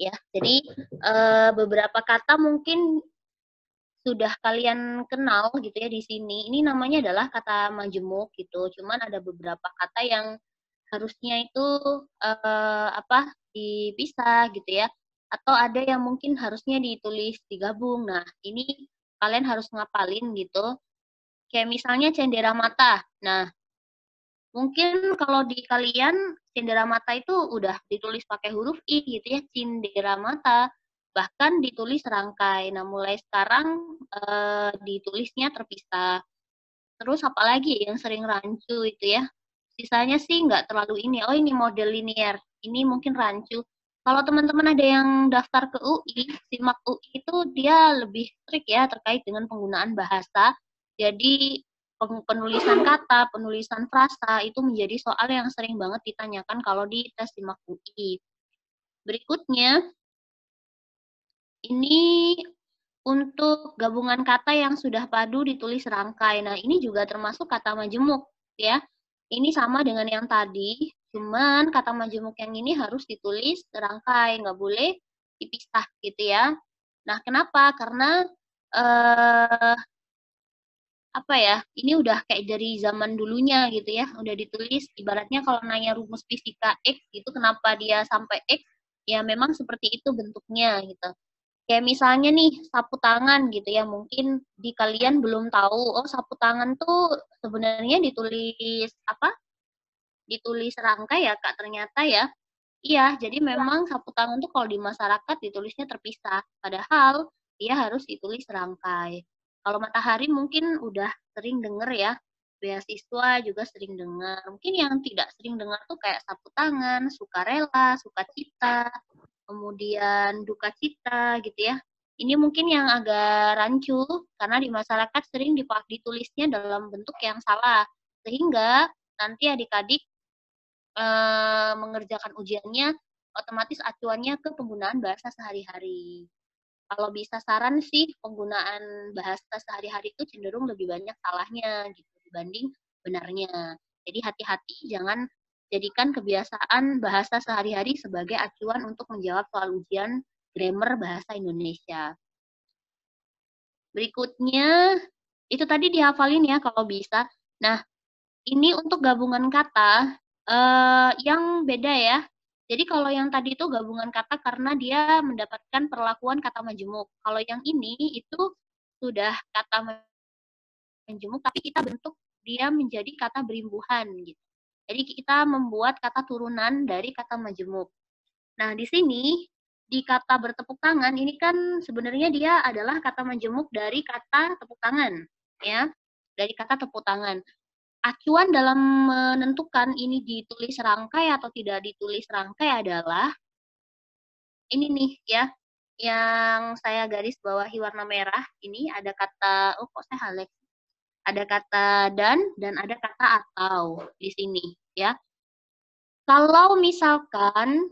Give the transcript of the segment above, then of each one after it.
ya. Jadi beberapa kata mungkin sudah kalian kenal gitu ya di sini. Ini namanya adalah kata majemuk gitu. Cuman ada beberapa kata yang harusnya itu dipisah gitu ya. Atau ada yang mungkin harusnya ditulis digabung. Nah, ini kalian harus ngapalin gitu. Kayak misalnya cendera mata. Nah, mungkin kalau di kalian cendera mata itu udah ditulis pakai huruf I gitu ya, cindera mata. Bahkan ditulis rangkai. Nah, mulai sekarang ditulisnya terpisah. Terus apalagi yang sering rancu itu ya. Sisanya sih nggak terlalu ini. Oh, ini model linear. Ini mungkin rancu. Kalau teman-teman ada yang daftar ke UI, SIMAK UI itu dia lebih strict ya terkait dengan penggunaan bahasa. Jadi penulisan kata, penulisan frasa itu menjadi soal yang sering banget ditanyakan kalau di tes SIMAK UI. Berikutnya, ini untuk gabungan kata yang sudah padu ditulis rangkai. Nah, ini juga termasuk kata majemuk, ya. Ini sama dengan yang tadi, cuman kata majemuk yang ini harus ditulis rangkai, nggak boleh dipisah gitu ya. Nah, kenapa? Karena eh, apa ya? Ini udah kayak dari zaman dulunya gitu ya, udah ditulis. Ibaratnya kalau nanya rumus fisika X itu kenapa dia sampai X? Ya memang seperti itu bentuknya gitu. Kayak misalnya nih sapu tangan gitu ya, mungkin di kalian belum tahu, oh sapu tangan tuh sebenarnya ditulis apa? Ditulis rangkai ya Kak ternyata ya. Iya, jadi memang sapu tangan tuh kalau di masyarakat ditulisnya terpisah, padahal dia harus ditulis rangkai. Kalau matahari mungkin udah sering denger ya, beasiswa juga sering dengar. Mungkin yang tidak sering dengar tuh kayak sapu tangan, sukarela, sukacita, kemudian duka cita gitu ya. Ini mungkin yang agak rancu karena di masyarakat sering ditulisnya dalam bentuk yang salah. Sehingga nanti adik-adik mengerjakan ujiannya otomatis acuannya ke penggunaan bahasa sehari-hari. Kalau bisa saran sih penggunaan bahasa sehari-hari itu cenderung lebih banyak salahnya gitu dibanding benarnya. Jadi hati-hati jangan jadikan kebiasaan bahasa sehari-hari sebagai acuan untuk menjawab soal ujian grammar bahasa Indonesia. Berikutnya itu tadi dihafalin ya kalau bisa. Nah, ini untuk gabungan kata yang beda ya. Jadi kalau yang tadi itu gabungan kata karena dia mendapatkan perlakuan kata majemuk. Kalau yang ini itu sudah kata majemuk tapi kita bentuk dia menjadi kata berimbuhan gitu. Jadi kita membuat kata turunan dari kata majemuk. Nah, di sini di kata bertepuk tangan ini kan sebenarnya dia adalah kata majemuk dari kata tepuk tangan ya. Dari kata tepuk tangan. Acuan dalam menentukan ini ditulis rangkai atau tidak ditulis rangkai adalah ini nih ya, yang saya garis bawahi warna merah ini ada kata, oh kok saya halek, ada kata dan ada kata atau di sini ya. Kalau misalkan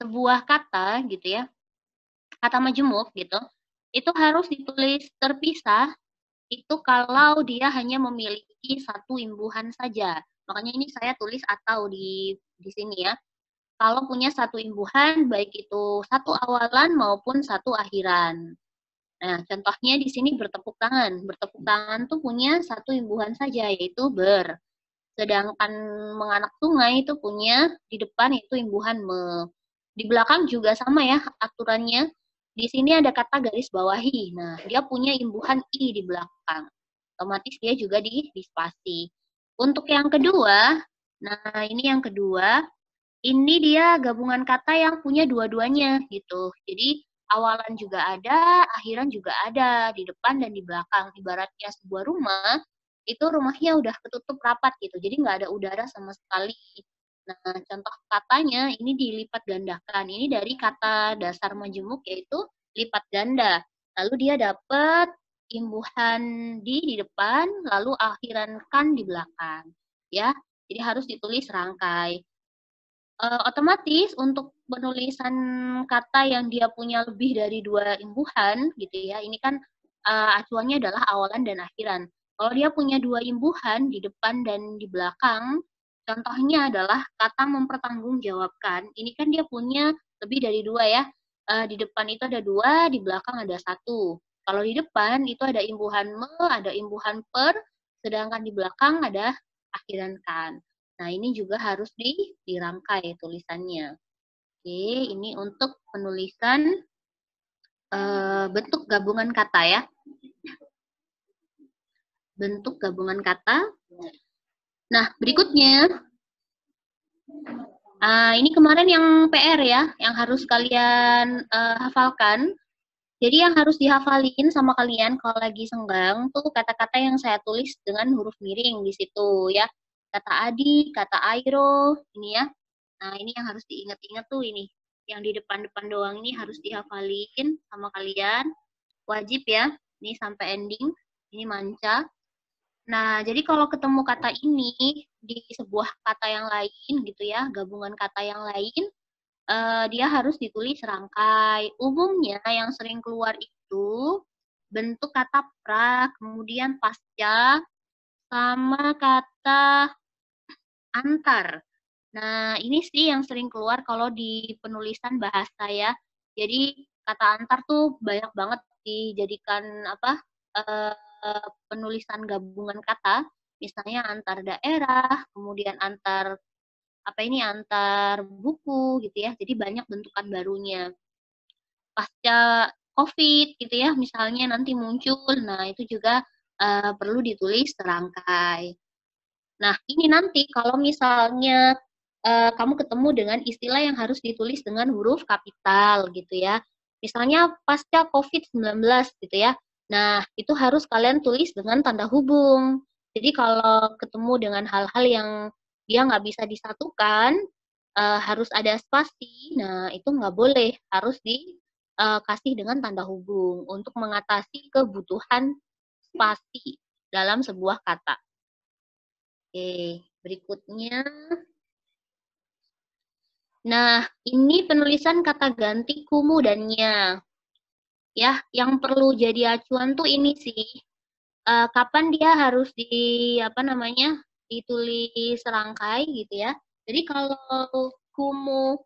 sebuah kata gitu ya, kata majemuk gitu, itu harus ditulis terpisah itu kalau dia hanya memiliki satu imbuhan saja. Makanya ini saya tulis atau di sini ya. Kalau punya satu imbuhan, baik itu satu awalan maupun satu akhiran. Nah, contohnya di sini bertepuk tangan. Bertepuk tangan tuh punya satu imbuhan saja, yaitu ber. Sedangkan menganak sungai itu punya di depan itu imbuhan me. Di belakang juga sama ya aturannya. Di sini ada kata garis bawahi. Nah, dia punya imbuhan i di belakang. Otomatis dia juga di spasi. Untuk yang kedua, nah ini yang kedua, ini dia gabungan kata yang punya dua-duanya gitu. Jadi awalan juga ada, akhiran juga ada, di depan dan di belakang. Ibaratnya sebuah rumah, itu rumahnya udah ketutup rapat gitu. Jadi nggak ada udara sama sekali. Nah, contoh katanya ini dilipat gandakan. Ini dari kata dasar majemuk yaitu lipat ganda. Lalu dia dapat imbuhan di depan, lalu akhiran kan di belakang. Ya, jadi harus ditulis rangkai. Otomatis untuk penulisan kata yang dia punya lebih dari dua imbuhan gitu ya, ini kan acuannya adalah awalan dan akhiran. Kalau dia punya dua imbuhan di depan dan di belakang, Contohnya adalah kata mempertanggungjawabkan. Ini kan dia punya lebih dari dua ya. Di depan itu ada dua, di belakang ada satu. Kalau di depan itu ada imbuhan me, ada imbuhan per, sedangkan di belakang ada akhiran kan. Nah, ini juga harus dirangkai tulisannya. Oke, ini untuk penulisan bentuk gabungan kata ya. Bentuk gabungan kata. Nah, berikutnya ini kemarin yang PR ya, yang harus kalian hafalkan. Jadi yang harus dihafalin sama kalian kalau lagi senggang tuh kata-kata yang saya tulis dengan huruf miring di situ ya. Kata Adi, kata Airo, ini ya. Nah, ini yang harus diingat-ingat tuh ini. Yang di depan-depan doang ini harus dihafalin sama kalian. Wajib ya. Ini sampai ending. Ini manca. Nah, jadi kalau ketemu kata ini di sebuah kata yang lain gitu ya, gabungan kata yang lain, dia harus ditulis serangkai. Umumnya yang sering keluar itu bentuk kata pra, kemudian pasca, sama kata antar. Nah, ini sih yang sering keluar kalau di penulisan bahasa ya. Jadi kata antar tuh banyak banget dijadikan apa penulisan gabungan kata, misalnya antar daerah, kemudian antar apa ini antar buku gitu ya. Jadi banyak bentukan barunya. Pasca COVID gitu ya, misalnya nanti muncul. Nah, itu juga perlu ditulis serangkai. Nah, ini nanti kalau misalnya kamu ketemu dengan istilah yang harus ditulis dengan huruf kapital gitu ya. Misalnya pasca COVID-19 gitu ya. Nah, itu harus kalian tulis dengan tanda hubung. Jadi kalau ketemu dengan hal-hal yang dia nggak bisa disatukan, harus ada spasi. Nah, itu nggak boleh, harus dikasih dengan tanda hubung untuk mengatasi kebutuhan spasi dalam sebuah kata. Oke, berikutnya. Nah, ini penulisan kata ganti kumu dan nya. Ya, yang perlu jadi acuan tuh ini sih. Kapan dia harus apa namanya, ditulis serangkai gitu ya. Jadi kalau kumu,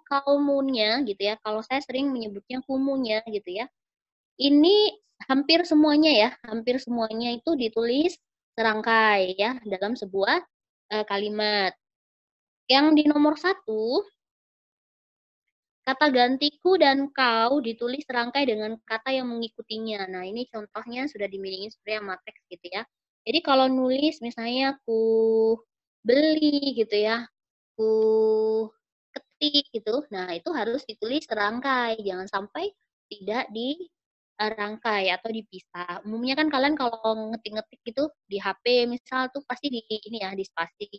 kaumunya gitu ya. Kalau saya sering menyebutnya kumunya gitu ya. Ini hampir semuanya ya, hampir semuanya itu ditulis serangkai ya dalam sebuah kalimat. Yang di nomor 1, kata gantiku dan kau ditulis serangkai dengan kata yang mengikutinya. Nah, ini contohnya sudah dimiliki sebenarnya sama teks gitu ya. Jadi kalau nulis misalnya ku beli gitu ya, ku ketik gitu. Nah, itu harus ditulis serangkai, jangan sampai tidak dirangkai atau dipisah. Umumnya kan kalian kalau ngetik-ngetik gitu di HP misal tuh pasti di ini ya, di spasi.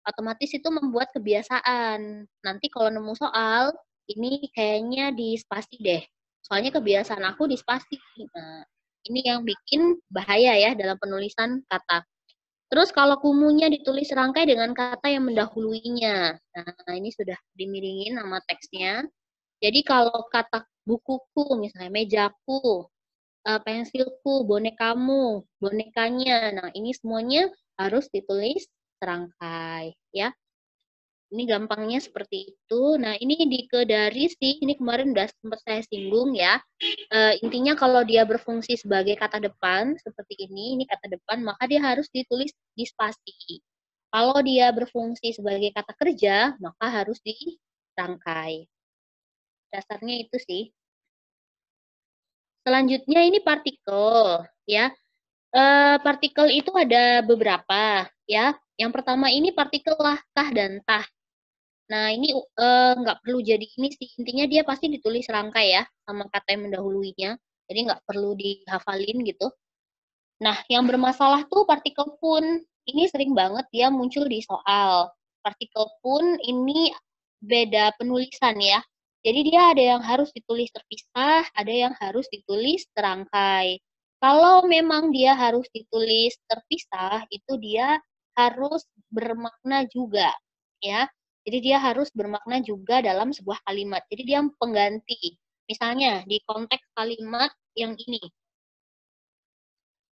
Otomatis itu membuat kebiasaan. Nanti kalau nemu soal, ini kayaknya di spasi deh. Soalnya kebiasaan aku di spasi. Nah, ini yang bikin bahaya ya dalam penulisan kata. Terus kalau kumunya ditulis serangkai dengan kata yang mendahuluinya. Nah, ini sudah dimiringin sama teksnya. Jadi kalau kata bukuku, misalnya mejaku, pensilku, bonekamu, bonekanya. Nah, ini semuanya harus ditulis serangkai ya. Ini gampangnya seperti itu. Nah, ini dari sih, ini kemarin udah sempat saya singgung ya. Intinya kalau dia berfungsi sebagai kata depan, seperti ini kata depan, maka dia harus ditulis di spasi. Kalau dia berfungsi sebagai kata kerja, maka harus dirangkai. Dasarnya itu sih. Selanjutnya ini partikel, ya. Partikel itu ada beberapa, ya. Yang pertama ini partikel lah, kah dan tah. Nah, ini nggak perlu jadi ini sih. Intinya dia pasti ditulis rangkai ya, sama kata yang mendahuluinya. Jadi nggak perlu dihafalin gitu. Nah, yang bermasalah tuh partikel pun. Ini sering banget dia muncul di soal. Partikel pun ini beda penulisan ya. Jadi dia ada yang harus ditulis terpisah, ada yang harus ditulis terangkai. Kalau memang dia harus ditulis terpisah, itu dia harus bermakna juga, ya. Jadi dia harus bermakna juga dalam sebuah kalimat. Jadi dia pengganti. Misalnya di konteks kalimat yang ini,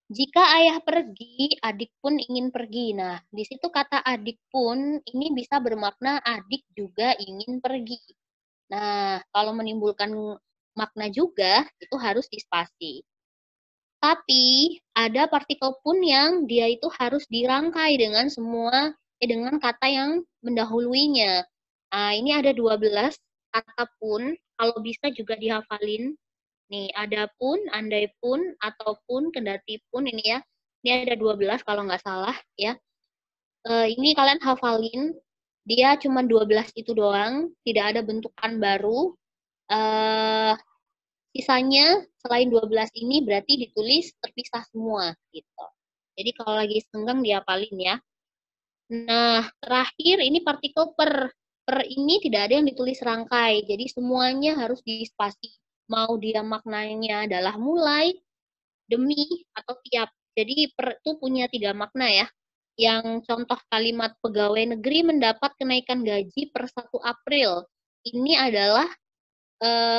Jika ayah pergi, adik pun ingin pergi. Nah, di situ kata adik pun ini bisa bermakna adik juga ingin pergi. Nah, kalau menimbulkan makna juga, itu harus dispasi. Tapi ada partikel pun yang dia itu harus dirangkai dengan kata yang mendahuluinya. Nah, ini ada 12 kata pun, kalau bisa juga dihafalin. Nih, ada pun, andai pun, ataupun, kendati pun ini ya. Ini ada 12 kalau nggak salah ya. Ini kalian hafalin. Dia cuma 12 itu doang, tidak ada bentukan baru. Eh Sisanya selain 12 ini berarti ditulis terpisah semua gitu. Jadi kalau lagi senggang dihafalin ya. Nah, terakhir ini partikel per. Per ini tidak ada yang ditulis rangkai. Jadi semuanya harus dispasi. Mau dia maknanya adalah mulai, demi, atau tiap. Jadi per itu punya 3 makna ya. Yang contoh kalimat pegawai negeri mendapat kenaikan gaji per 1 April. Ini adalah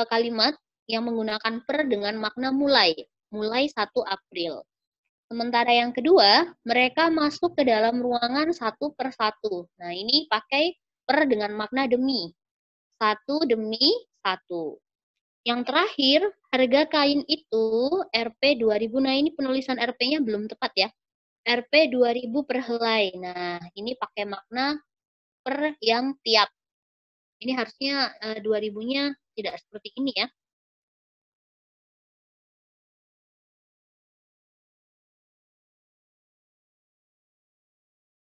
kalimat yang menggunakan per dengan makna mulai. Mulai 1 April. Sementara yang kedua, mereka masuk ke dalam ruangan satu per satu. Nah, ini pakai per dengan makna demi. Satu demi satu. Yang terakhir, harga kain itu Rp 2000. Nah, ini penulisan Rp-nya belum tepat ya. Rp 2000 per helai. Nah, ini pakai makna per yang tiap. Ini harusnya 2000-nya tidak seperti ini ya.